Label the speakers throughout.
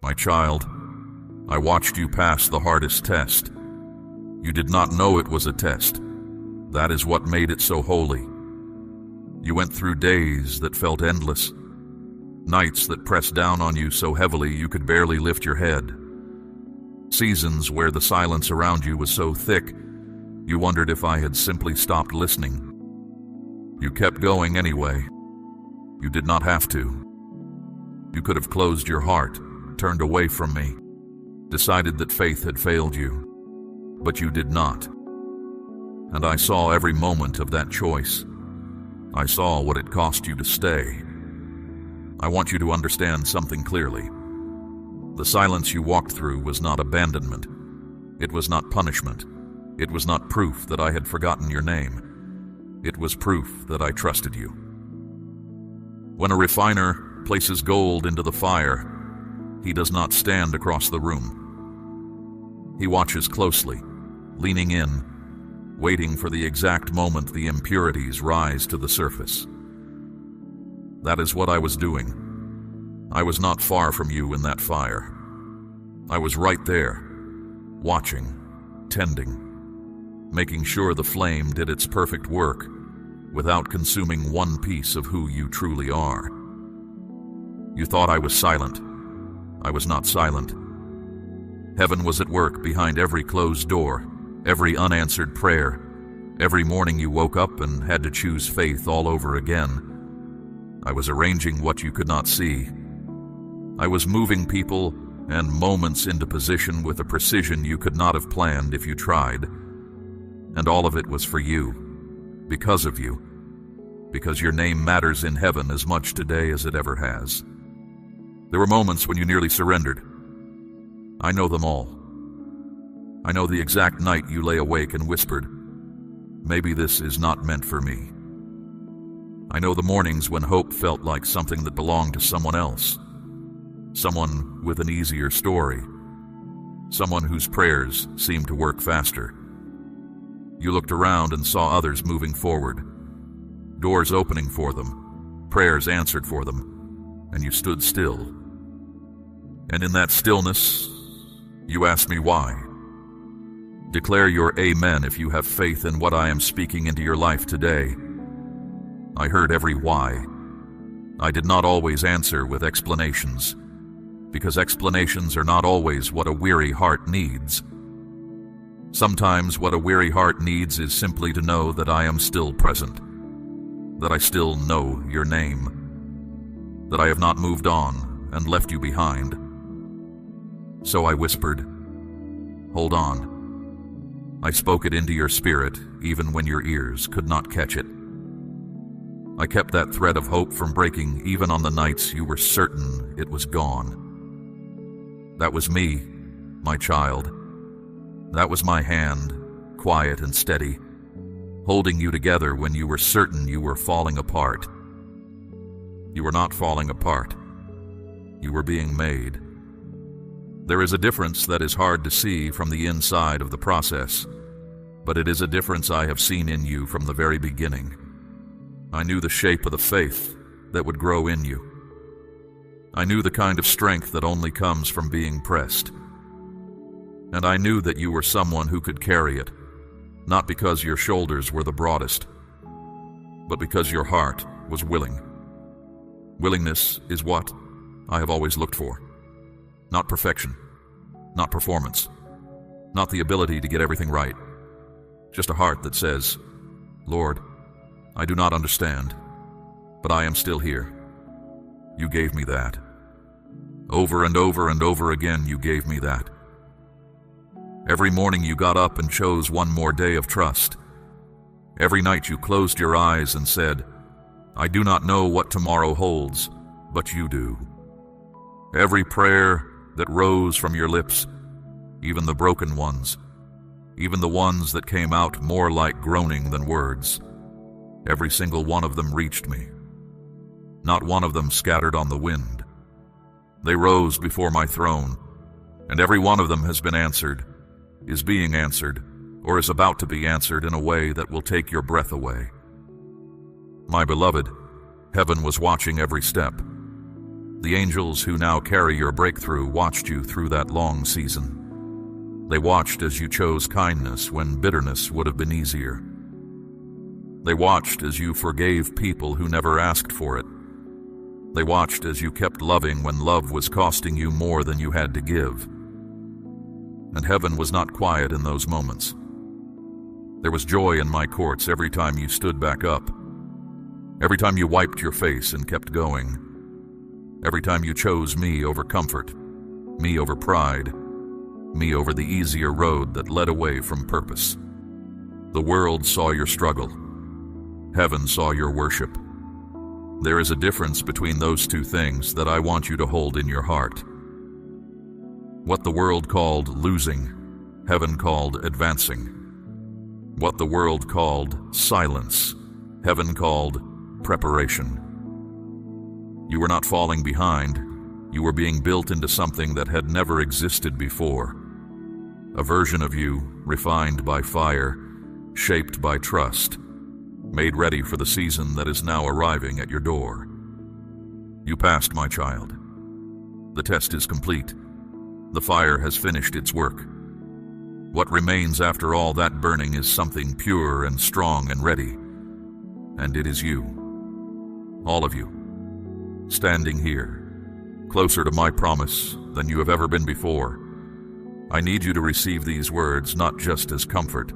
Speaker 1: My child, I watched you pass the hardest test. You did not know it was a test. That is what made it so holy. You went through days that felt endless, nights that pressed down on you so heavily you could barely lift your head, seasons where the silence around you was so thick you wondered if I had simply stopped listening. You kept going anyway. You did not have to. You could have closed your heart, turned away from me, decided that faith had failed you, but you did not. And I saw every moment of that choice. I saw what it cost you to stay. I want you to understand something clearly. The silence you walked through was not abandonment. It was not punishment. It was not proof that I had forgotten your name. It was proof that I trusted you. When a refiner places gold into the fire, he does not stand across the room. He watches closely, leaning in, waiting for the exact moment the impurities rise to the surface. That is what I was doing. I was not far from you in that fire. I was right there, watching, tending, making sure the flame did its perfect work without consuming one piece of who you truly are. You thought I was silent. I was not silent. Heaven was at work behind every closed door, every unanswered prayer, every morning you woke up and had to choose faith all over again. I was arranging what you could not see. I was moving people and moments into position with a precision you could not have planned if you tried. And all of it was for you, because of you, because your name matters in heaven as much today as it ever has. There were moments when you nearly surrendered. I know them all. I know the exact night you lay awake and whispered, "Maybe this is not meant for me." I know the mornings when hope felt like something that belonged to someone else, someone with an easier story, someone whose prayers seemed to work faster. You looked around and saw others moving forward, doors opening for them, prayers answered for them, and you stood still. And in that stillness, you asked me why. Declare your amen if you have faith in what I am speaking into your life today. I heard every why. I did not always answer with explanations, because explanations are not always what a weary heart needs. Sometimes what a weary heart needs is simply to know that I am still present, that I still know your name, that I have not moved on and left you behind. So I whispered, "Hold on." I spoke it into your spirit, even when your ears could not catch it. I kept that thread of hope from breaking even on the nights you were certain it was gone. That was me, my child. That was my hand, quiet and steady, holding you together when you were certain you were falling apart. You were not falling apart. You were being made. There is a difference that is hard to see from the inside of the process, but it is a difference I have seen in you from the very beginning. I knew the shape of the faith that would grow in you. I knew the kind of strength that only comes from being pressed. And I knew that you were someone who could carry it, not because your shoulders were the broadest, but because your heart was willing. Willingness is what I have always looked for. Not perfection, not performance, not the ability to get everything right. Just a heart that says, "Lord, I do not understand, but I am still here." You gave me that. Over and over and over again, you gave me that. Every morning you got up and chose one more day of trust. Every night you closed your eyes and said, "I do not know what tomorrow holds, but you do." Every prayer that rose from your lips, even the broken ones, even the ones that came out more like groaning than words, every single one of them reached me. Not one of them scattered on the wind. They rose before my throne, and every one of them has been answered, is being answered, or is about to be answered in a way that will take your breath away. My beloved, heaven was watching every step. The angels who now carry your breakthrough watched you through that long season. They watched as you chose kindness when bitterness would have been easier. They watched as you forgave people who never asked for it. They watched as you kept loving when love was costing you more than you had to give. And heaven was not quiet in those moments. There was joy in my courts every time you stood back up, every time you wiped your face and kept going, every time you chose me over comfort, me over pride, me over the easier road that led away from purpose. The world saw your struggle. Heaven saw your worship. There is a difference between those two things that I want you to hold in your heart. What the world called losing, heaven called advancing. What the world called silence, heaven called preparation. You were not falling behind. You were being built into something that had never existed before. A version of you, refined by fire, shaped by trust, made ready for the season that is now arriving at your door. You passed, my child. The test is complete. The fire has finished its work. What remains after all that burning is something pure and strong and ready. And it is you. All of you. Standing here, closer to my promise than you have ever been before. I need you to receive these words not just as comfort,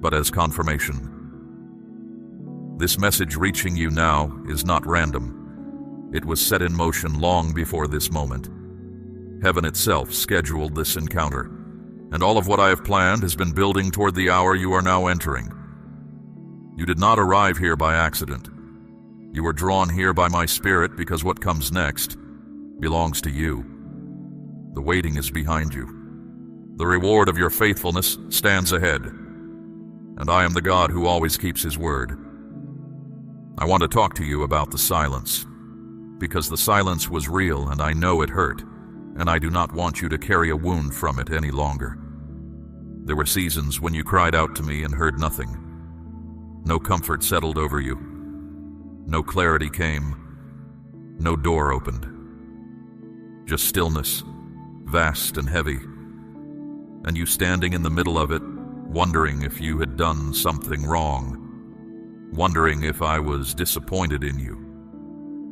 Speaker 1: but as confirmation. This message reaching you now is not random. It was set in motion long before this moment. Heaven itself scheduled this encounter, and all of what I have planned has been building toward the hour you are now entering. You did not arrive here by accident. You were drawn here by my spirit because what comes next belongs to you. The waiting is behind you. The reward of your faithfulness stands ahead, and I am the God who always keeps his word. I want to talk to you about the silence, because the silence was real and I know it hurt, and I do not want you to carry a wound from it any longer. There were seasons when you cried out to me and heard nothing. No comfort settled over you. No clarity came. No door opened. Just stillness, vast and heavy, and you standing in the middle of it, wondering if you had done something wrong. Wondering if I was disappointed in you.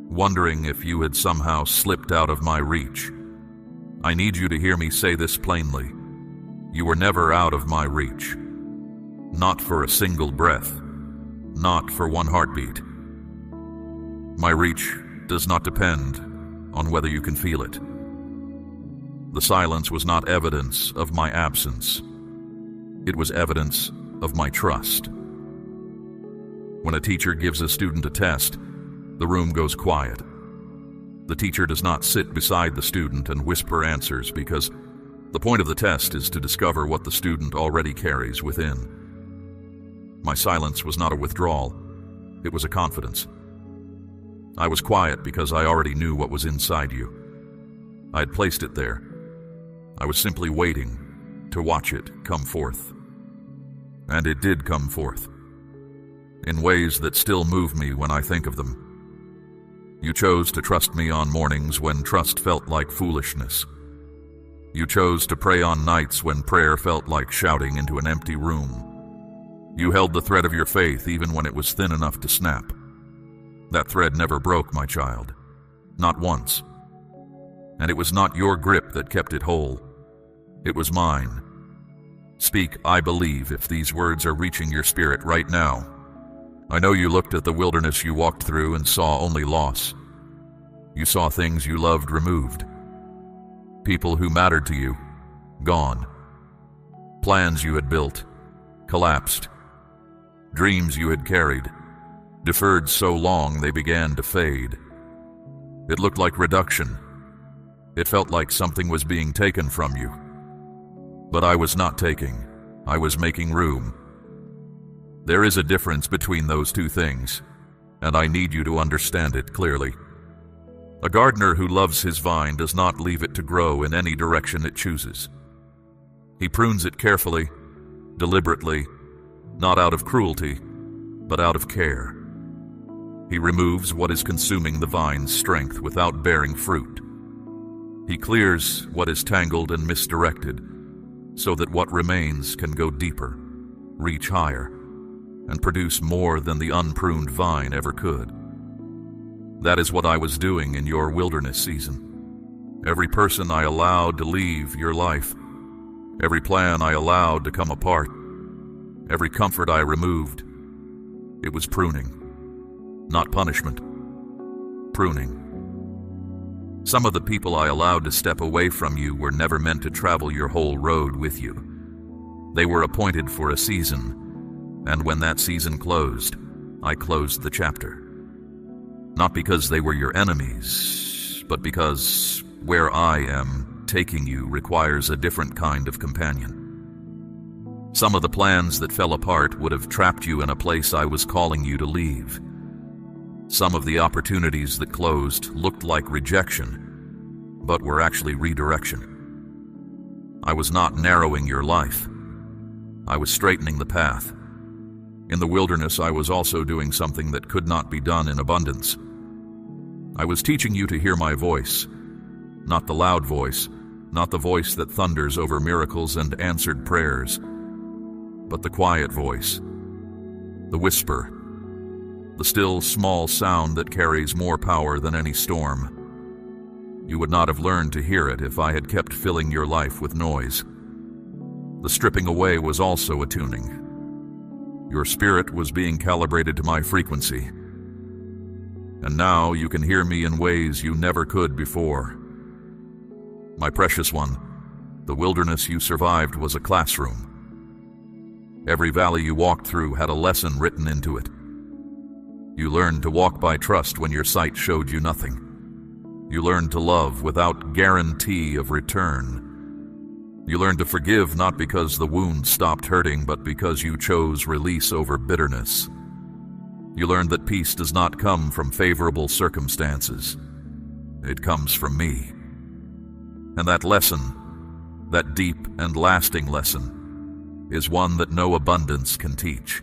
Speaker 1: Wondering if you had somehow slipped out of my reach. I need you to hear me say this plainly. You were never out of my reach. Not for a single breath. Not for one heartbeat. My reach does not depend on whether you can feel it. The silence was not evidence of my absence. It was evidence of my trust. When a teacher gives a student a test, the room goes quiet. The teacher does not sit beside the student and whisper answers because the point of the test is to discover what the student already carries within. My silence was not a withdrawal. It was a confidence. I was quiet because I already knew what was inside you. I had placed it there. I was simply waiting to watch it come forth. And it did come forth, in ways that still move me when I think of them. You chose to trust me on mornings when trust felt like foolishness. You chose to pray on nights when prayer felt like shouting into an empty room. You held the thread of your faith even when it was thin enough to snap. That thread never broke, my child. Not once. And it was not your grip that kept it whole. It was mine. Speak, I believe, if these words are reaching your spirit right now. I know you looked at the wilderness you walked through and saw only loss. You saw things you loved removed. People who mattered to you, gone. Plans you had built, collapsed. Dreams you had carried, deferred so long they began to fade. It looked like reduction. It felt like something was being taken from you. But I was not taking. I was making room. There is a difference between those two things, and I need you to understand it clearly. A gardener who loves his vine does not leave it to grow in any direction it chooses. He prunes it carefully, deliberately, not out of cruelty, but out of care. He removes what is consuming the vine's strength without bearing fruit. He clears what is tangled and misdirected, so that what remains can go deeper, reach higher, and produce more than the unpruned vine ever could. That is what I was doing in your wilderness season. Every person I allowed to leave your life, every plan I allowed to come apart, every comfort I removed, it was pruning, not punishment. Pruning. Some of the people I allowed to step away from you were never meant to travel your whole road with you. They were appointed for a season, and when that season closed, I closed the chapter. Not because they were your enemies, but because where I am taking you requires a different kind of companion. Some of the plans that fell apart would have trapped you in a place I was calling you to leave. Some of the opportunities that closed looked like rejection, but were actually redirection. I was not narrowing your life. I was straightening the path. In the wilderness, I was also doing something that could not be done in abundance. I was teaching you to hear my voice, not the loud voice, not the voice that thunders over miracles and answered prayers, but the quiet voice, the whisper, the still small sound that carries more power than any storm. You would not have learned to hear it if I had kept filling your life with noise. The stripping away was also a tuning. Your spirit was being calibrated to my frequency. And now you can hear me in ways you never could before. My precious one, the wilderness you survived was a classroom. Every valley you walked through had a lesson written into it. You learned to walk by trust when your sight showed you nothing. You learned to love without guarantee of return. You learned to forgive not because the wound stopped hurting, but because you chose release over bitterness. You learned that peace does not come from favorable circumstances. It comes from me. And that lesson, that deep and lasting lesson, is one that no abundance can teach.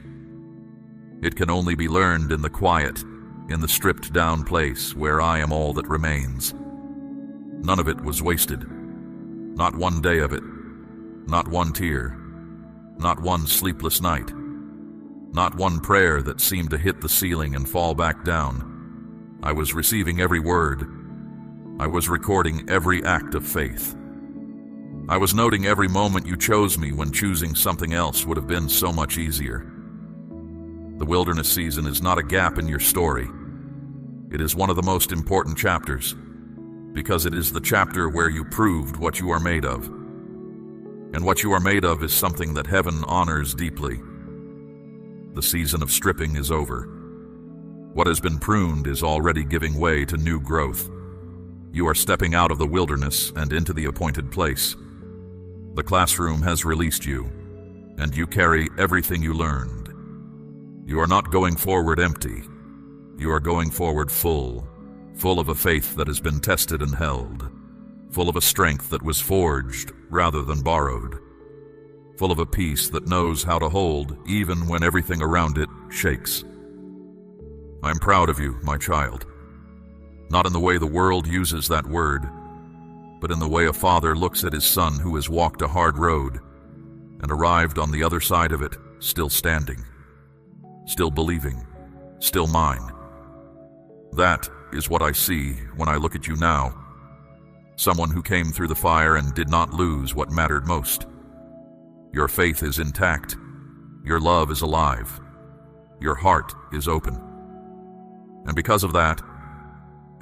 Speaker 1: It can only be learned in the quiet, in the stripped-down place where I am all that remains. None of it was wasted. Not one day of it. Not one tear. Not one sleepless night. Not one prayer that seemed to hit the ceiling and fall back down. I was receiving every word. I was recording every act of faith. I was noting every moment you chose me when choosing something else would have been so much easier. The wilderness season is not a gap in your story. It is one of the most important chapters, because it is the chapter where you proved what you are made of. And what you are made of is something that heaven honors deeply. The season of stripping is over. What has been pruned is already giving way to new growth. You are stepping out of the wilderness and into the appointed place. The classroom has released you, and you carry everything you learned. You are not going forward empty. You are going forward full of a faith that has been tested and held, full of a strength that was forged rather than borrowed, full of a peace that knows how to hold even when everything around it shakes. I'm proud of you, my child, not in the way the world uses that word, but in the way a father looks at his son who has walked a hard road and arrived on the other side of it, still standing, still believing, still mine. That is what I see when I look at you now. Someone who came through the fire and did not lose what mattered most. Your faith is intact. Your love is alive. Your heart is open. And because of that,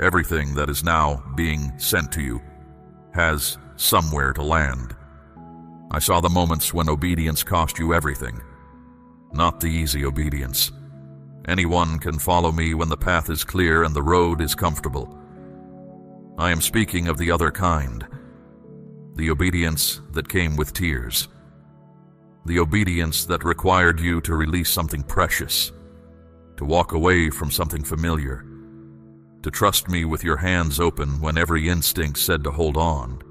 Speaker 1: everything that is now being sent to you has somewhere to land. I saw the moments when obedience cost you everything, not the easy obedience. Anyone can follow me when the path is clear and the road is comfortable. I am speaking of the other kind, the obedience that came with tears, the obedience that required you to release something precious, to walk away from something familiar, to trust me with your hands open when every instinct said to hold on.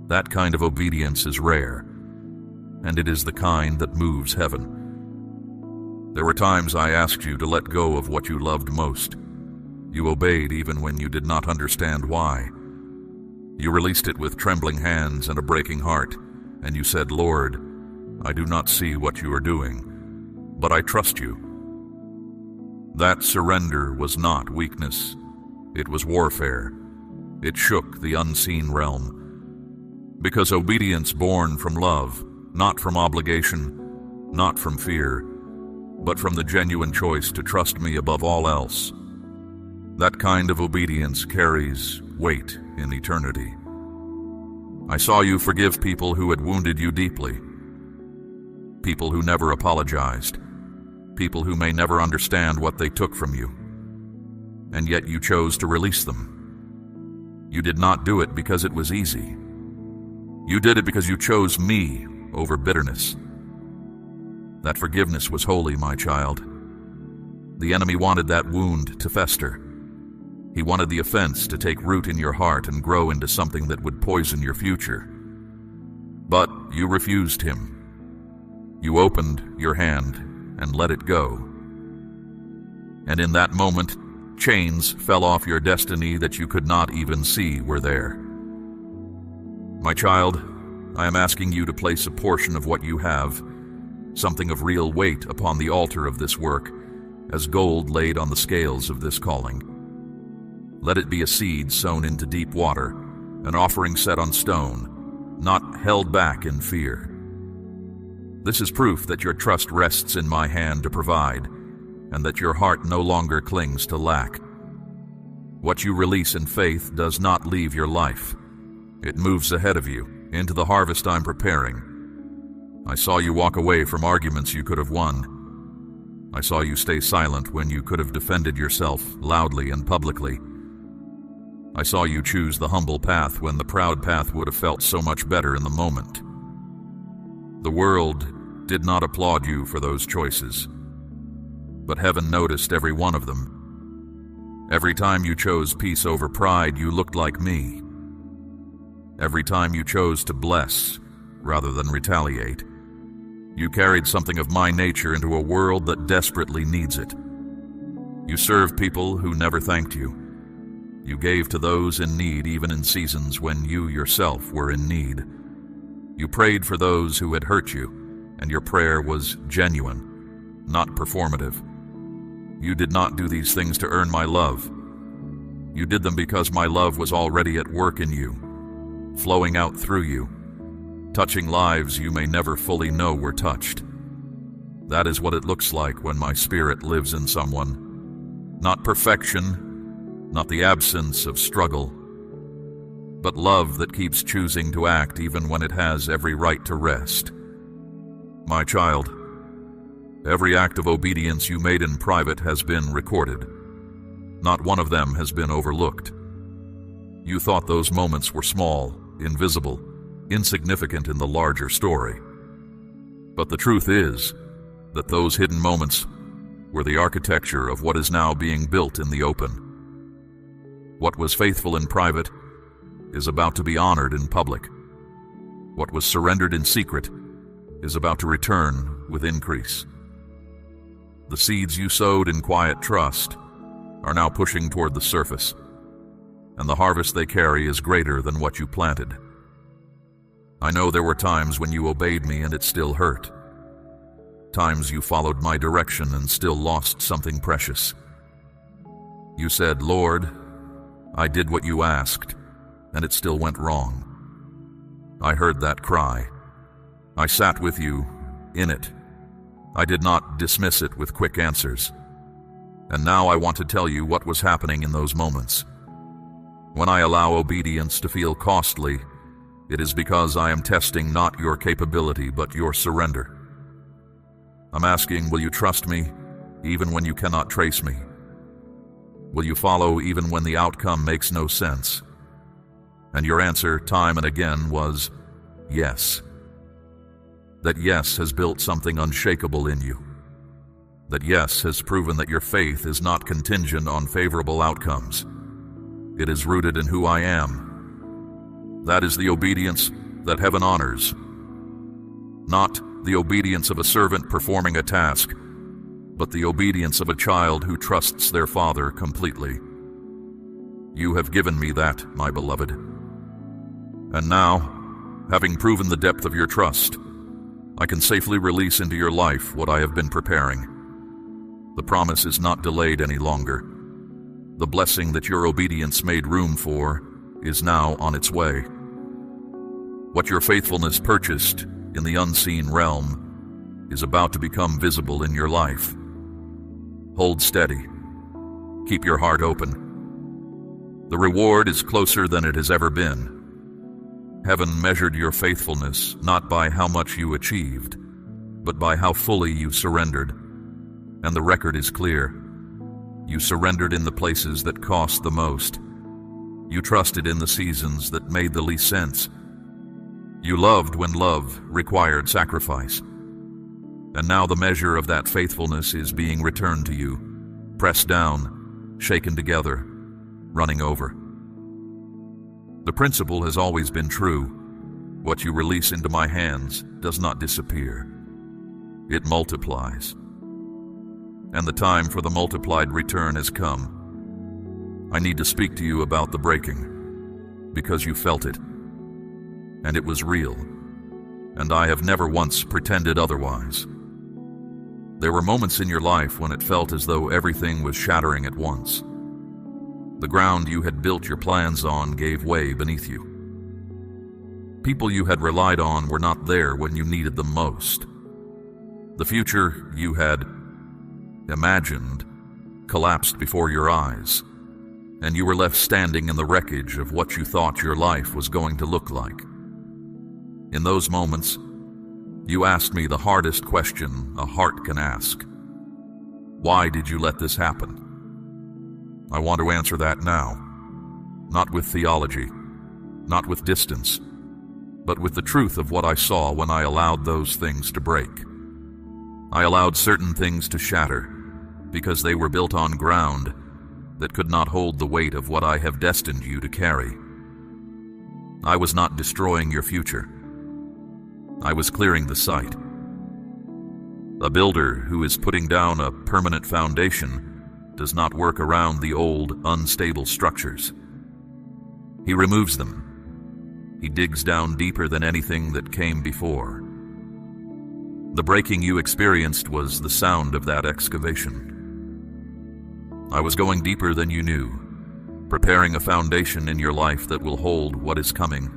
Speaker 1: That kind of obedience is rare, and it is the kind that moves heaven. There were times I asked you to let go of what you loved most. You obeyed even when you did not understand why. You released it with trembling hands and a breaking heart, and you said, "Lord, I do not see what you are doing, but I trust you." That surrender was not weakness. It was warfare. It shook the unseen realm. Because obedience born from love, not from obligation, not from fear, but from the genuine choice to trust me above all else. That kind of obedience carries weight in eternity. I saw you forgive people who had wounded you deeply, people who never apologized, people who may never understand what they took from you, and yet you chose to release them. You did not do it because it was easy. You did it because you chose me over bitterness. That forgiveness was holy, my child. The enemy wanted that wound to fester. He wanted the offense to take root in your heart and grow into something that would poison your future. But you refused him. You opened your hand and let it go. And in that moment, chains fell off your destiny that you could not even see were there. My child, I am asking you to place a portion of what you have, something of real weight, upon the altar of this work, as gold laid on the scales of this calling. Let it be a seed sown into deep water, an offering set on stone, not held back in fear. This is proof that your trust rests in my hand to provide, and that your heart no longer clings to lack. What you release in faith does not leave your life. It moves ahead of you, into the harvest I'm preparing. I saw you walk away from arguments you could have won. I saw you stay silent when you could have defended yourself loudly and publicly. I saw you choose the humble path when the proud path would have felt so much better in the moment. The world did not applaud you for those choices, but heaven noticed every one of them. Every time you chose peace over pride, you looked like me. Every time you chose to bless rather than retaliate, you carried something of my nature into a world that desperately needs it. You served people who never thanked you. You gave to those in need even in seasons when you yourself were in need. You prayed for those who had hurt you, and your prayer was genuine, not performative. You did not do these things to earn my love. You did them because my love was already at work in you, flowing out through you, touching lives you may never fully know were touched. That is what it looks like when my spirit lives in someone. Not perfection, not the absence of struggle, but love that keeps choosing to act even when it has every right to rest. My child, every act of obedience you made in private has been recorded. Not one of them has been overlooked. You thought those moments were small, invisible, insignificant in the larger story. But the truth is that those hidden moments were the architecture of what is now being built in the open. What was faithful in private is about to be honored in public. What was surrendered in secret is about to return with increase. The seeds you sowed in quiet trust are now pushing toward the surface, and the harvest they carry is greater than what you planted. I know there were times when you obeyed me and it still hurt. Times you followed my direction and still lost something precious. You said, "Lord, I did what you asked, and it still went wrong." I heard that cry. I sat with you in it. I did not dismiss it with quick answers. And now I want to tell you what was happening in those moments. When I allow obedience to feel costly, it is because I am testing not your capability but your surrender. I'm asking, will you trust me even when you cannot trace me? Will you follow even when the outcome makes no sense? And your answer time and again was yes. That yes has built something unshakable in you. That yes has proven that your faith is not contingent on favorable outcomes. It is rooted in who I am. That is the obedience that heaven honors. Not the obedience of a servant performing a task, but the obedience of a child who trusts their father completely. You have given me that, my beloved. And now, having proven the depth of your trust, I can safely release into your life what I have been preparing. The promise is not delayed any longer. The blessing that your obedience made room for is now on its way. What your faithfulness purchased in the unseen realm is about to become visible in your life. Hold steady. Keep your heart open. The reward is closer than it has ever been. Heaven measured your faithfulness not by how much you achieved, but by how fully you surrendered. And the record is clear. You surrendered in the places that cost the most. You trusted in the seasons that made the least sense. You loved when love required sacrifice. And now the measure of that faithfulness is being returned to you, pressed down, shaken together, running over. The principle has always been true. What you release into my hands does not disappear. It multiplies. And the time for the multiplied return has come. I need to speak to you about the breaking, because you felt it. And it was real. And I have never once pretended otherwise. There were moments in your life when it felt as though everything was shattering at once. The ground you had built your plans on gave way beneath you. People you had relied on were not there when you needed them most. The future you had imagined collapsed before your eyes, and you were left standing in the wreckage of what you thought your life was going to look like. In those moments, you asked me the hardest question a heart can ask. Why did you let this happen? I want to answer that now, not with theology, not with distance, but with the truth of what I saw when I allowed those things to break. I allowed certain things to shatter because they were built on ground that could not hold the weight of what I have destined you to carry. I was not destroying your future. I was clearing the site. A builder who is putting down a permanent foundation does not work around the old, unstable structures. He removes them. He digs down deeper than anything that came before. The breaking you experienced was the sound of that excavation. I was going deeper than you knew, preparing a foundation in your life that will hold what is coming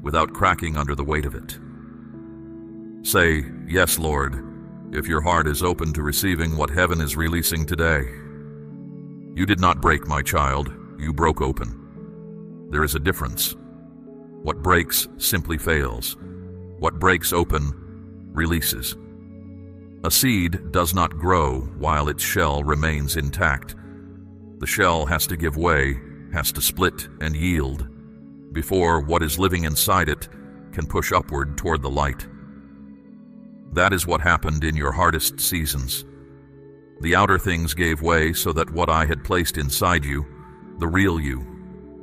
Speaker 1: without cracking under the weight of it. Say, "Yes, Lord," if your heart is open to receiving what heaven is releasing today. You did not break, my child. You broke open. There is a difference. What breaks simply fails. What breaks open releases. A seed does not grow while its shell remains intact. The shell has to give way, has to split and yield, before what is living inside it can push upward toward the light. That is what happened in your hardest seasons. The outer things gave way so that what I had placed inside you, the real you,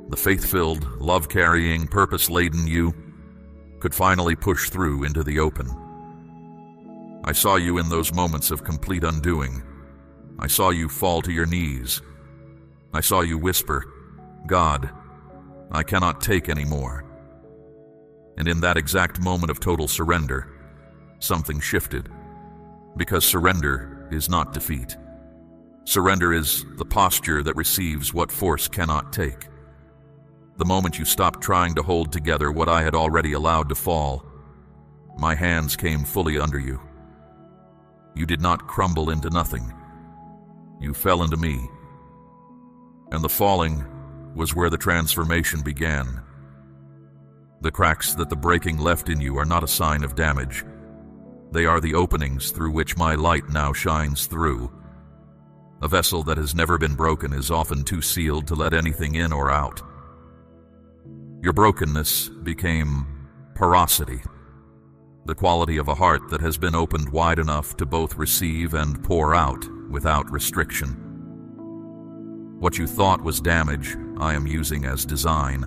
Speaker 1: the faith-filled, love-carrying, purpose-laden you, could finally push through into the open. I saw you in those moments of complete undoing. I saw you fall to your knees. I saw you whisper, "God, I cannot take any more." And in that exact moment of total surrender, something shifted. Because surrender is not defeat. Surrender is the posture that receives what force cannot take. The moment you stopped trying to hold together what I had already allowed to fall, my hands came fully under you. You did not crumble into nothing. You fell into me. And the falling was where the transformation began. The cracks that the breaking left in you are not a sign of damage. They are the openings through which my light now shines through. A vessel that has never been broken is often too sealed to let anything in or out. Your brokenness became porosity, the quality of a heart that has been opened wide enough to both receive and pour out without restriction. What you thought was damage, I am using as design.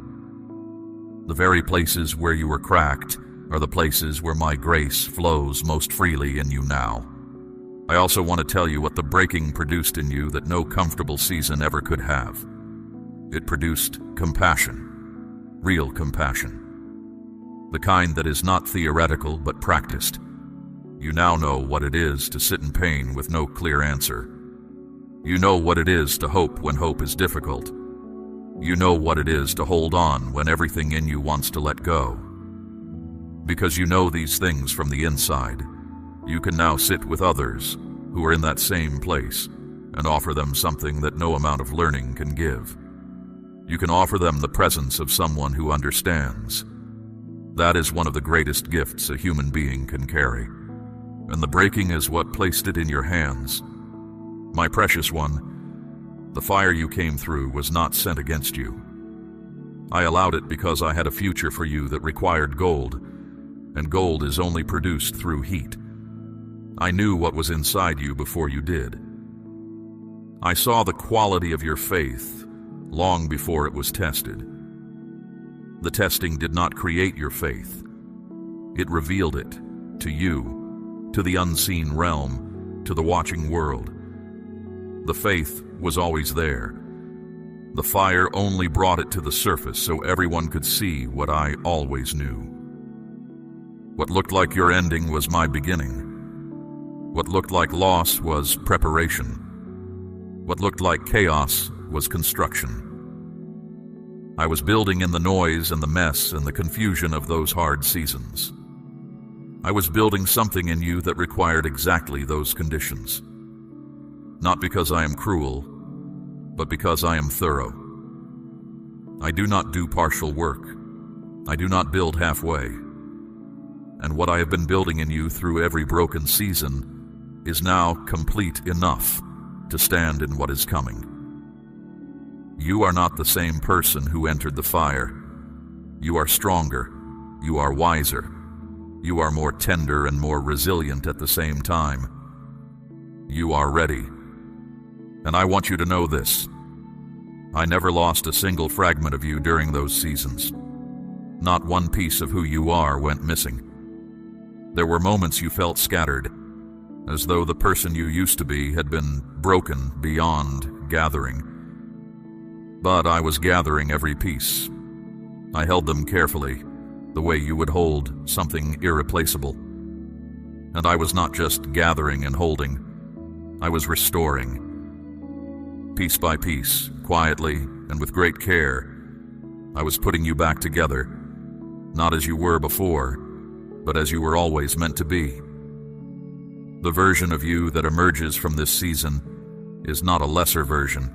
Speaker 1: The very places where you were cracked are the places where my grace flows most freely in you now. I also want to tell you what the breaking produced in you that no comfortable season ever could have. It produced compassion, real compassion, the kind that is not theoretical but practiced. You now know what it is to sit in pain with no clear answer. You know what it is to hope when hope is difficult. You know what it is to hold on when everything in you wants to let go. Because you know these things from the inside, you can now sit with others who are in that same place and offer them something that no amount of learning can give. You can offer them the presence of someone who understands. That is one of the greatest gifts a human being can carry. And the breaking is what placed it in your hands. My precious one, the fire you came through was not sent against you. I allowed it because I had a future for you that required gold, and gold is only produced through heat. I knew what was inside you before you did. I saw the quality of your faith long before it was tested. The testing did not create your faith. It revealed it to you, to the unseen realm, to the watching world. The faith was always there. The fire only brought it to the surface so everyone could see what I always knew. What looked like your ending was my beginning. What looked like loss was preparation. What looked like chaos was construction. I was building in the noise and the mess and the confusion of those hard seasons. I was building something in you that required exactly those conditions. Not because I am cruel, but because I am thorough. I do not do partial work. I do not build halfway. And what I have been building in you through every broken season is now complete enough to stand in what is coming. You are not the same person who entered the fire. You are stronger. You are wiser. You are more tender and more resilient at the same time. You are ready. And I want you to know this. I never lost a single fragment of you during those seasons. Not one piece of who you are went missing. There were moments you felt scattered, as though the person you used to be had been broken beyond gathering. But I was gathering every piece. I held them carefully, the way you would hold something irreplaceable. And I was not just gathering and holding, I was restoring. Piece by piece, quietly and with great care, I was putting you back together, not as you were before, but as you were always meant to be. The version of you that emerges from this season is not a lesser version.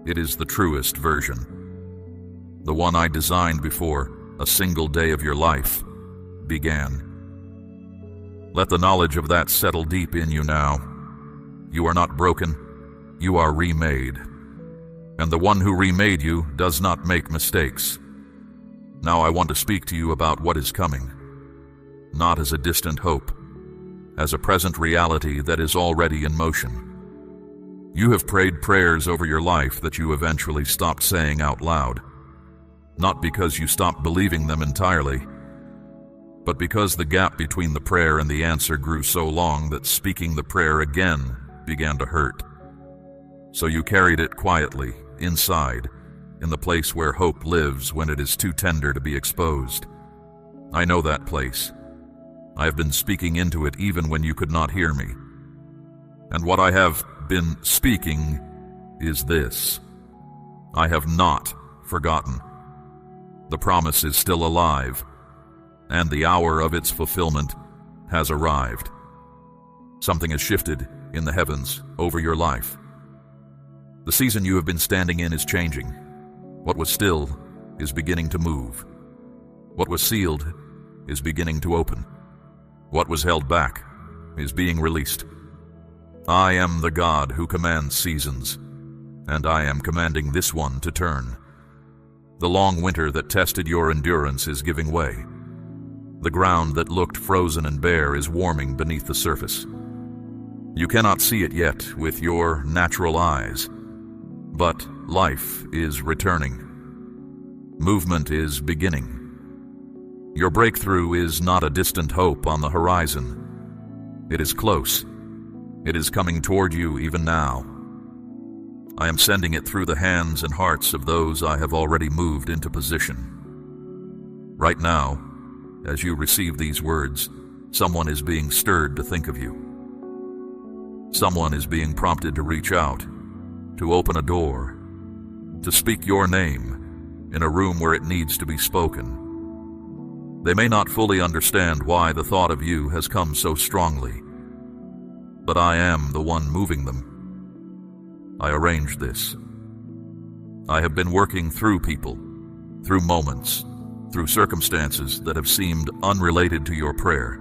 Speaker 1: It is the truest version. The one I designed before a single day of your life began. Let the knowledge of that settle deep in you now. You are not broken. You are remade. And the one who remade you does not make mistakes. Now I want to speak to you about what is coming, not as a distant hope, as a present reality that is already in motion. You have prayed prayers over your life that you eventually stopped saying out loud, not because you stopped believing them entirely, but because the gap between the prayer and the answer grew so long that speaking the prayer again began to hurt. So you carried it quietly, inside, in the place where hope lives when it is too tender to be exposed. I know that place. I have been speaking into it even when you could not hear me. And what I have been speaking is this. I have not forgotten. The promise is still alive, and the hour of its fulfillment has arrived. Something has shifted in the heavens over your life. The season you have been standing in is changing. What was still is beginning to move. What was sealed is beginning to open. What was held back is being released. I am the God who commands seasons, and I am commanding this one to turn. The long winter that tested your endurance is giving way. The ground that looked frozen and bare is warming beneath the surface. You cannot see it yet with your natural eyes, but life is returning. Movement is beginning. Your breakthrough is not a distant hope on the horizon. It is close. It is coming toward you even now. I am sending it through the hands and hearts of those I have already moved into position. Right now, as you receive these words, someone is being stirred to think of you. Someone is being prompted to reach out, to open a door, to speak your name in a room where it needs to be spoken. They may not fully understand why the thought of you has come so strongly, but I am the one moving them. I arranged this. I have been working through people, through moments, through circumstances that have seemed unrelated to your prayer,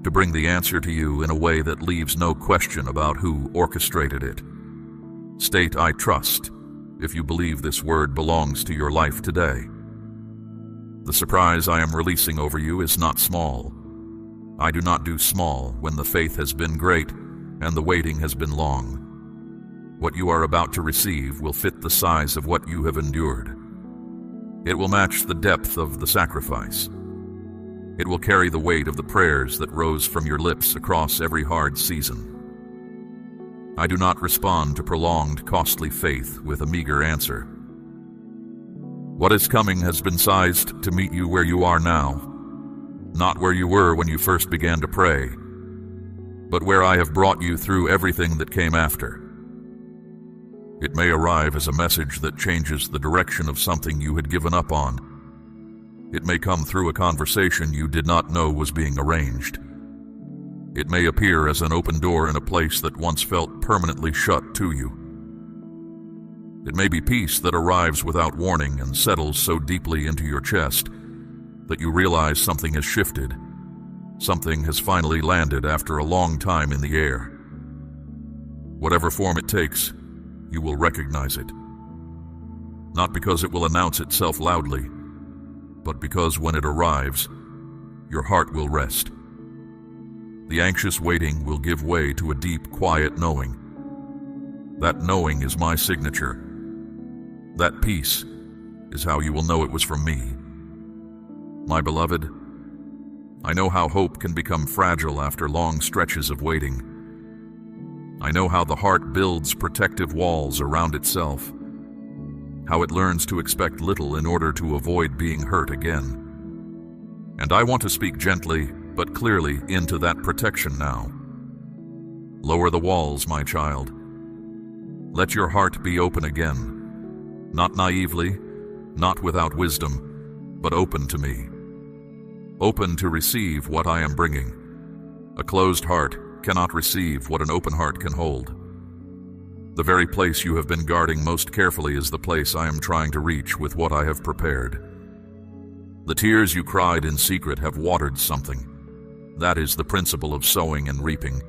Speaker 1: to bring the answer to you in a way that leaves no question about who orchestrated it. State, "I trust," if you believe this word belongs to your life today. The surprise I am releasing over you is not small. I do not do small when the faith has been great and the waiting has been long. What you are about to receive will fit the size of what you have endured. It will match the depth of the sacrifice. It will carry the weight of the prayers that rose from your lips across every hard season. I do not respond to prolonged, costly faith with a meager answer. What is coming has been sized to meet you where you are now, not where you were when you first began to pray, but where I have brought you through everything that came after. It may arrive as a message that changes the direction of something you had given up on. It may come through a conversation you did not know was being arranged. It may appear as an open door in a place that once felt permanently shut to you. It may be peace that arrives without warning and settles so deeply into your chest that you realize something has shifted. Something has finally landed after a long time in the air. Whatever form it takes, you will recognize it. Not because it will announce itself loudly, but because when it arrives, your heart will rest. The anxious waiting will give way to a deep, quiet knowing. That knowing is my signature. That peace is how you will know it was from me. My beloved, I know how hope can become fragile after long stretches of waiting. I know how the heart builds protective walls around itself, how it learns to expect little in order to avoid being hurt again. And I want to speak gently but clearly into that protection now. Lower the walls, my child. Let your heart be open again, not naively, not without wisdom, but open to me. Open to receive what I am bringing. A closed heart cannot receive what an open heart can hold. The very place you have been guarding most carefully is the place I am trying to reach with what I have prepared. The tears you cried in secret have watered something. That is the principle of sowing and reaping,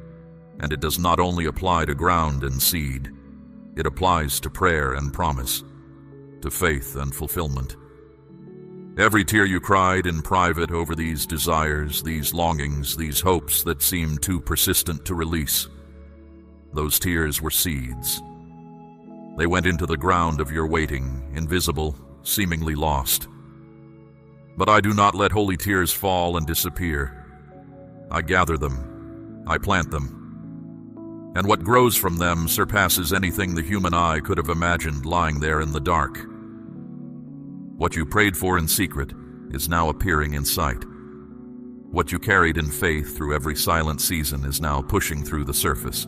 Speaker 1: and it does not only apply to ground and seed. It applies to prayer and promise, to faith and fulfillment. Every tear you cried in private over these desires, these longings, these hopes that seemed too persistent to release, those tears were seeds. They went into the ground of your waiting, invisible, seemingly lost. But I do not let holy tears fall and disappear. I gather them, I plant them, and what grows from them surpasses anything the human eye could have imagined lying there in the dark. What you prayed for in secret is now appearing in sight. What you carried in faith through every silent season is now pushing through the surface.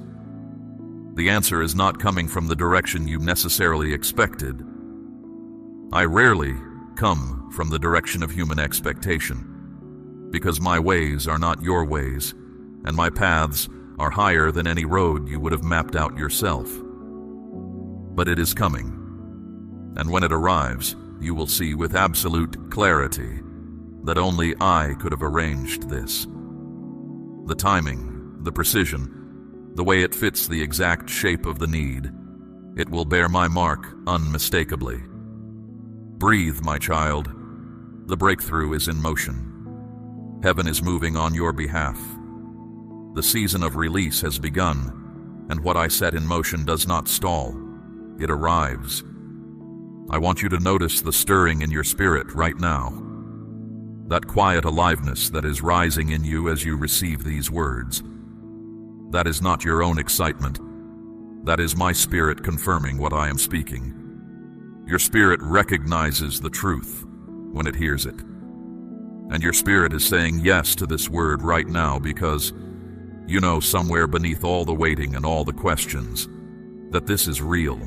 Speaker 1: The answer is not coming from the direction you necessarily expected. I rarely come from the direction of human expectation, because my ways are not your ways, and my paths are higher than any road you would have mapped out yourself. But it is coming, and when it arrives, you will see with absolute clarity that only I could have arranged this. The timing, the precision, the way it fits the exact shape of the need, it will bear my mark unmistakably. Breathe, my child. The breakthrough is in motion. Heaven is moving on your behalf. The season of release has begun, and what I set in motion does not stall. It arrives. I want you to notice the stirring in your spirit right now, that quiet aliveness that is rising in you as you receive these words, That is not your own excitement. That is my spirit confirming what I am speaking. Your spirit recognizes the truth when it hears it. And your spirit is saying yes to this word right now because you know somewhere beneath all the waiting and all the questions that this is real,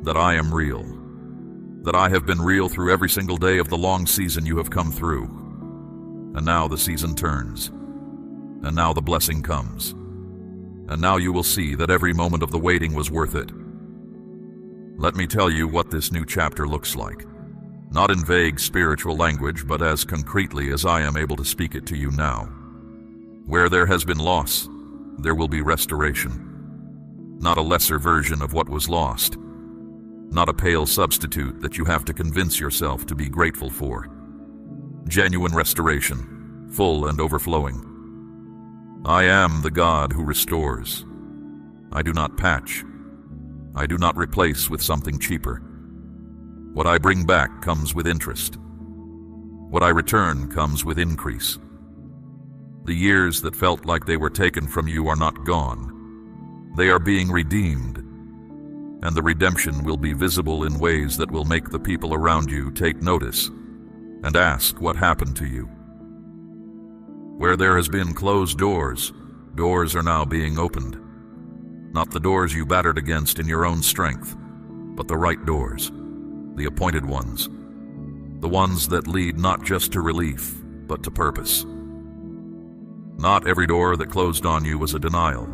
Speaker 1: that I am real, that I have been real through every single day of the long season you have come through. And now the season turns, and now the blessing comes, and now you will see that every moment of the waiting was worth it. Let me tell you what this new chapter looks like, not in vague spiritual language, but as concretely as I am able to speak it to you now. Where there has been loss, there will be restoration. Not a lesser version of what was lost. Not a pale substitute that you have to convince yourself to be grateful for. Genuine restoration, full and overflowing. I am the God who restores. I do not patch. I do not replace with something cheaper. What I bring back comes with interest. What I return comes with increase. The years that felt like they were taken from you are not gone. They are being redeemed, and the redemption will be visible in ways that will make the people around you take notice and ask what happened to you. Where there has been closed doors, doors are now being opened. Not the doors you battered against in your own strength, but the right doors, the appointed ones, the ones that lead not just to relief, but to purpose. Not every door that closed on you was a denial.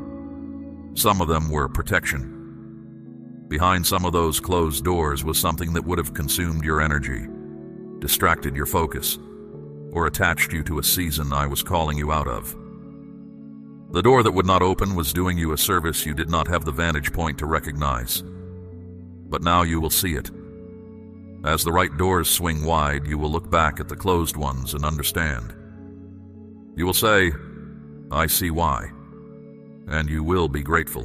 Speaker 1: Some of them were protection. Behind some of those closed doors was something that would have consumed your energy, distracted your focus, or attached you to a season I was calling you out of. The door that would not open was doing you a service you did not have the vantage point to recognize. But now you will see it. As the right doors swing wide, you will look back at the closed ones and understand. You will say, I see why, and you will be grateful.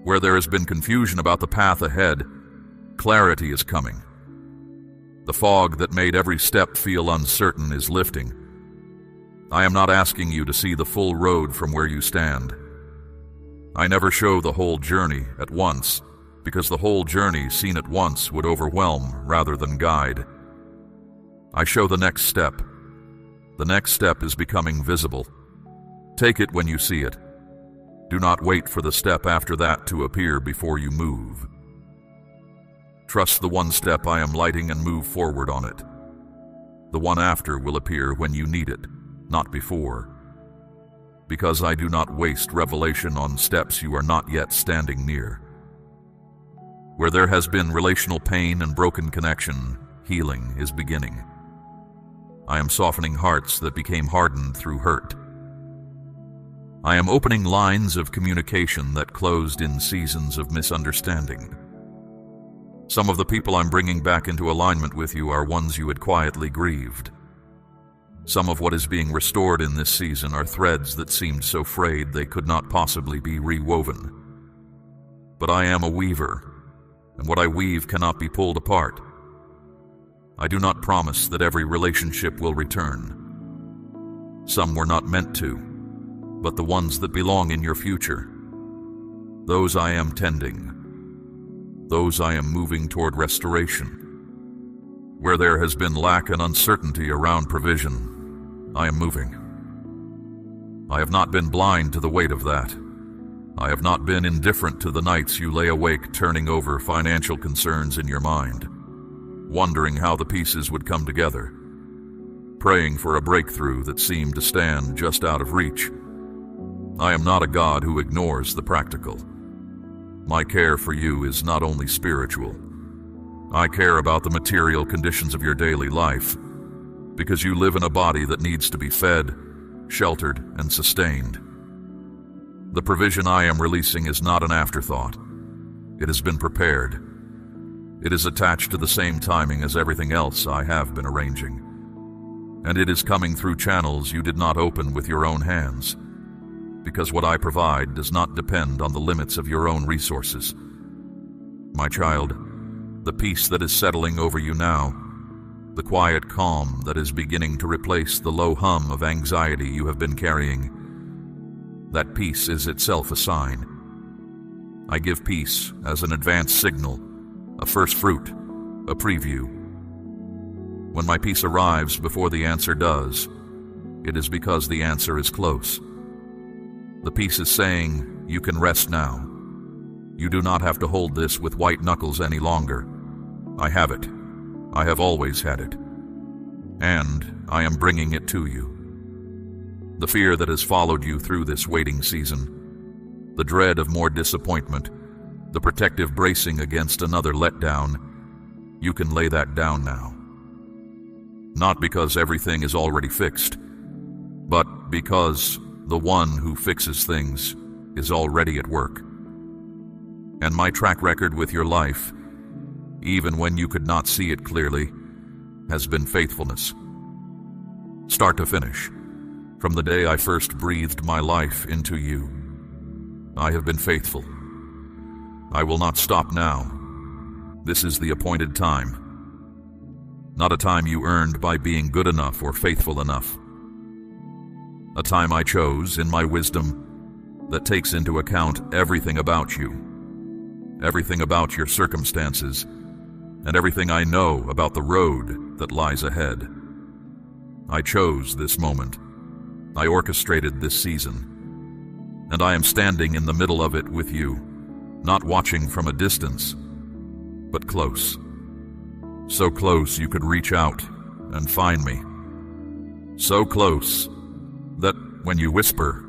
Speaker 1: Where there has been confusion about the path ahead, clarity is coming. The fog that made every step feel uncertain is lifting. I am not asking you to see the full road from where you stand. I never show the whole journey at once, because the whole journey seen at once would overwhelm rather than guide. I show the next step. The next step is becoming visible. Take it when you see it. Do not wait for the step after that to appear before you move. Trust the one step I am lighting and move forward on it. The one after will appear when you need it, not before. Because I do not waste revelation on steps you are not yet standing near. Where there has been relational pain and broken connection, healing is beginning. I am softening hearts that became hardened through hurt. I am opening lines of communication that closed in seasons of misunderstanding. Some of the people I'm bringing back into alignment with you are ones you had quietly grieved. Some of what is being restored in this season are threads that seemed so frayed they could not possibly be rewoven. But I am a weaver, and what I weave cannot be pulled apart. I do not promise that every relationship will return. Some were not meant to, but the ones that belong in your future, those I am tending. Those I am moving toward restoration. Where there has been lack and uncertainty around provision, I am moving. I have not been blind to the weight of that. I have not been indifferent to the nights you lay awake turning over financial concerns in your mind, wondering how the pieces would come together, praying for a breakthrough that seemed to stand just out of reach. I am not a God who ignores the practical. My care for you is not only spiritual. I care about the material conditions of your daily life, because you live in a body that needs to be fed, sheltered, and sustained. The provision I am releasing is not an afterthought. It has been prepared. It is attached to the same timing as everything else I have been arranging. And it is coming through channels you did not open with your own hands, because what I provide does not depend on the limits of your own resources. My child, the peace that is settling over you now, the quiet calm that is beginning to replace the low hum of anxiety you have been carrying, that peace is itself a sign. I give peace as an advance signal, a first fruit, a preview. When my peace arrives before the answer does, it is because the answer is close. The peace is saying, you can rest now. You do not have to hold this with white knuckles any longer. I have it. I have always had it. And I am bringing it to you. The fear that has followed you through this waiting season, the dread of more disappointment, the protective bracing against another letdown, you can lay that down now. Not because everything is already fixed, but because the one who fixes things is already at work. And my track record with your life, even when you could not see it clearly, has been faithfulness. Start to finish, from the day I first breathed my life into you, I have been faithful. I will not stop now. This is the appointed time. Not a time you earned by being good enough or faithful enough. A time I chose in my wisdom that takes into account everything about you, everything about your circumstances, and everything I know about the road that lies ahead. I chose this moment. I orchestrated this season. And I am standing in the middle of it with you, not watching from a distance, but close. So close you could reach out and find me. So close that when you whisper,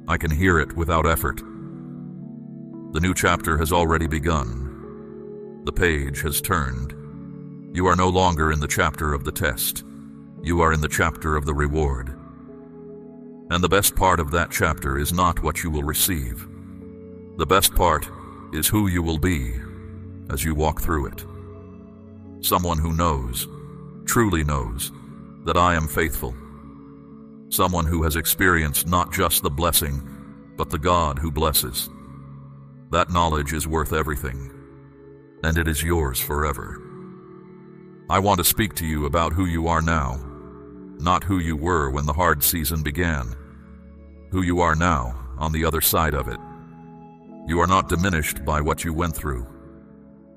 Speaker 1: I can hear it without effort. The new chapter has already begun. The page has turned. You are no longer in the chapter of the test. You are in the chapter of the reward. And the best part of that chapter is not what you will receive. The best part is who you will be as you walk through it. Someone who knows, truly knows, that I am faithful. Someone who has experienced not just the blessing, but the God who blesses. That knowledge is worth everything, and it is yours forever. I want to speak to you about who you are now, not who you were when the hard season began. Who you are now on the other side of it. You are not diminished by what you went through.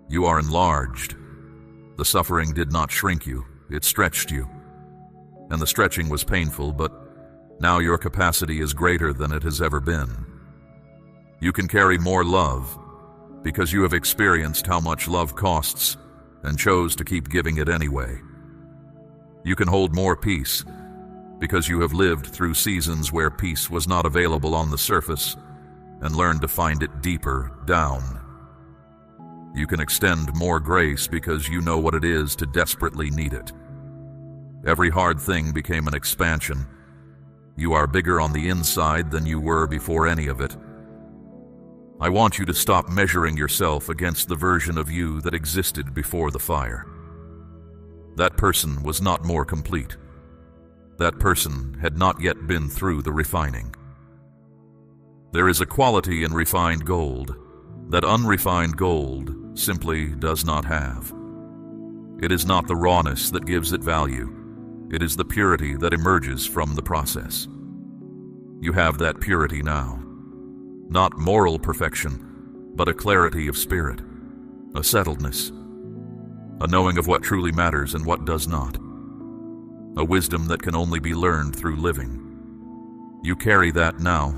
Speaker 1: You are enlarged. The suffering did not shrink you, it stretched you. And the stretching was painful, but now your capacity is greater than it has ever been. You can carry more love because you have experienced how much love costs and chose to keep giving it anyway. You can hold more peace because you have lived through seasons where peace was not available on the surface and learned to find it deeper down. You can extend more grace because you know what it is to desperately need it. Every hard thing became an expansion. You are bigger on the inside than you were before any of it. I want you to stop measuring yourself against the version of you that existed before the fire. That person was not more complete. That person had not yet been through the refining. There is a quality in refined gold that unrefined gold simply does not have. It is not the rawness that gives it value. It is the purity that emerges from the process. You have that purity now. Not moral perfection, but a clarity of spirit, a settledness, a knowing of what truly matters and what does not, a wisdom that can only be learned through living. You carry that now,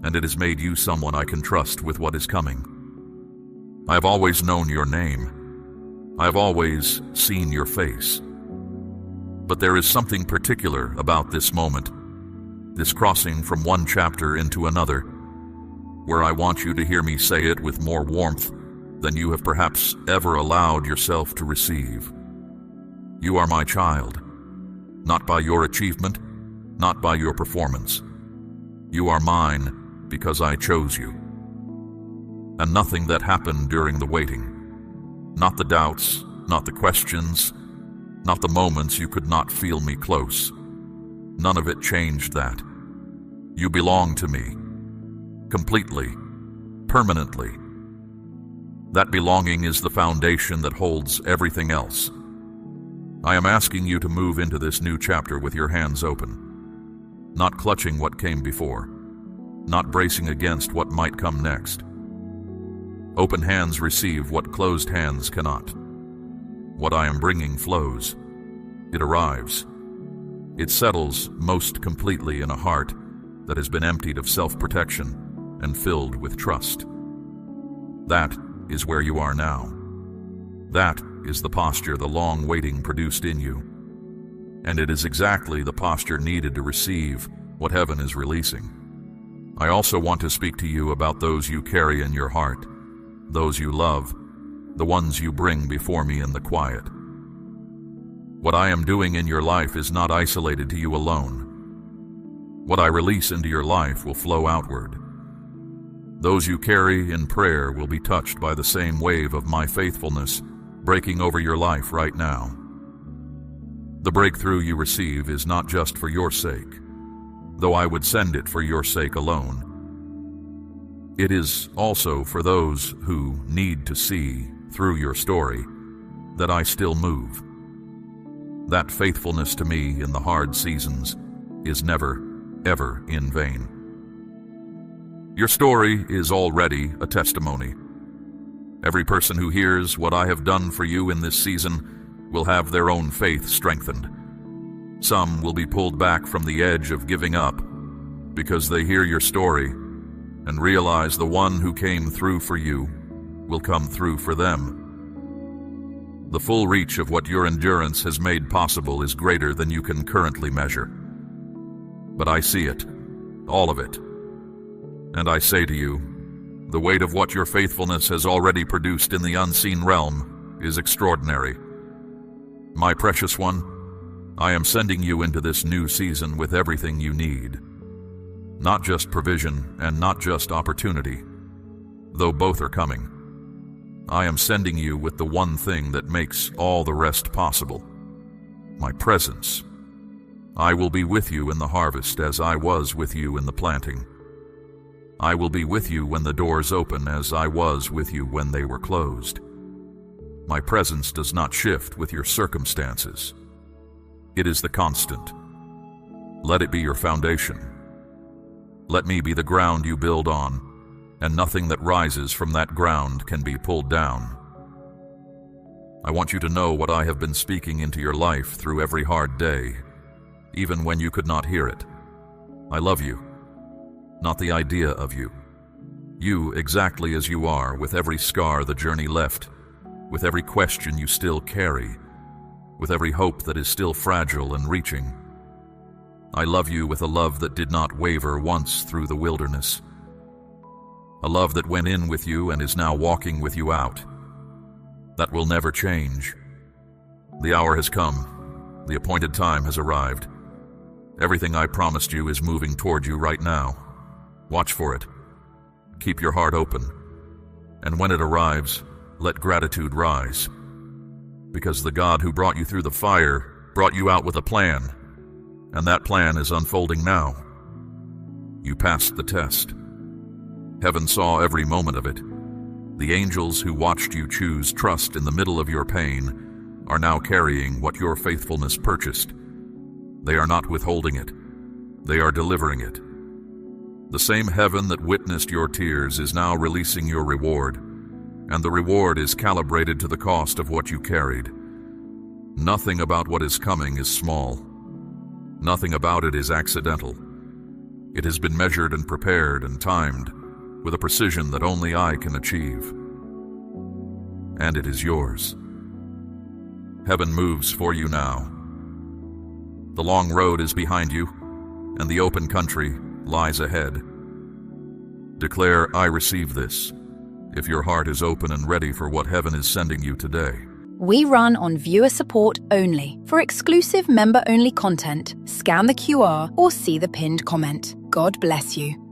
Speaker 1: and it has made you someone I can trust with what is coming. I have always known your name. I have always seen your face. But there is something particular about this moment, this crossing from one chapter into another, where I want you to hear me say it with more warmth than you have perhaps ever allowed yourself to receive. You are my child, not by your achievement, not by your performance. You are mine because I chose you. And nothing that happened during the waiting, not the doubts, not the questions, not the moments you could not feel me close, none of it changed that. You belong to me, completely, permanently. That belonging is the foundation that holds everything else. I am asking you to move into this new chapter with your hands open, not clutching what came before, not bracing against what might come next. Open hands receive what closed hands cannot. What I am bringing flows. It arrives. It settles most completely in a heart that has been emptied of self-protection and filled with trust. That is where you are now. That is the posture the long waiting produced in you. And it is exactly the posture needed to receive what heaven is releasing. I also want to speak to you about those you carry in your heart, those you love, the ones you bring before me in the quiet. What I am doing in your life is not isolated to you alone. What I release into your life will flow outward. Those you carry in prayer will be touched by the same wave of my faithfulness breaking over your life right now. The breakthrough you receive is not just for your sake, though I would send it for your sake alone. It is also for those who need to see, through your story, that I still move. That faithfulness to me in the hard seasons is never, ever in vain. Your story is already a testimony. Every person who hears what I have done for you in this season will have their own faith strengthened. Some will be pulled back from the edge of giving up because they hear your story and realize the one who came through for you will come through for them. The full reach of what your endurance has made possible is greater than you can currently measure. But I see it, all of it. And I say to you, the weight of what your faithfulness has already produced in the unseen realm is extraordinary. My precious one, I am sending you into this new season with everything you need. Not just provision and not just opportunity, though both are coming. I am sending you with the one thing that makes all the rest possible, my presence. I will be with you in the harvest as I was with you in the planting. I will be with you when the doors open as I was with you when they were closed. My presence does not shift with your circumstances. It is the constant. Let it be your foundation. Let me be the ground you build on, and nothing that rises from that ground can be pulled down. I want you to know what I have been speaking into your life through every hard day, even when you could not hear it. I love you, not the idea of you. You exactly as you are, with every scar the journey left, with every question you still carry, with every hope that is still fragile and reaching. I love you with a love that did not waver once through the wilderness. A love that went in with you and is now walking with you out. That will never change. The hour has come. The appointed time has arrived. Everything I promised you is moving toward you right now. Watch for it. Keep your heart open. And when it arrives, let gratitude rise. Because the God who brought you through the fire brought you out with a plan. And that plan is unfolding now. You passed the test. Heaven saw every moment of it. The angels who watched you choose trust in the middle of your pain are now carrying what your faithfulness purchased. They are not withholding it. They are delivering it. The same heaven that witnessed your tears is now releasing your reward, and the reward is calibrated to the cost of what you carried. Nothing about what is coming is small. Nothing about it is accidental. It has been measured and prepared and timed with a precision that only I can achieve. And it is yours. Heaven moves for you now. The long road is behind you, and the open country lies ahead. Declare, I receive this, if your heart is open and ready for what heaven is sending you today.
Speaker 2: We run on viewer support only. For exclusive member-only content, scan the QR or see the pinned comment. God bless you.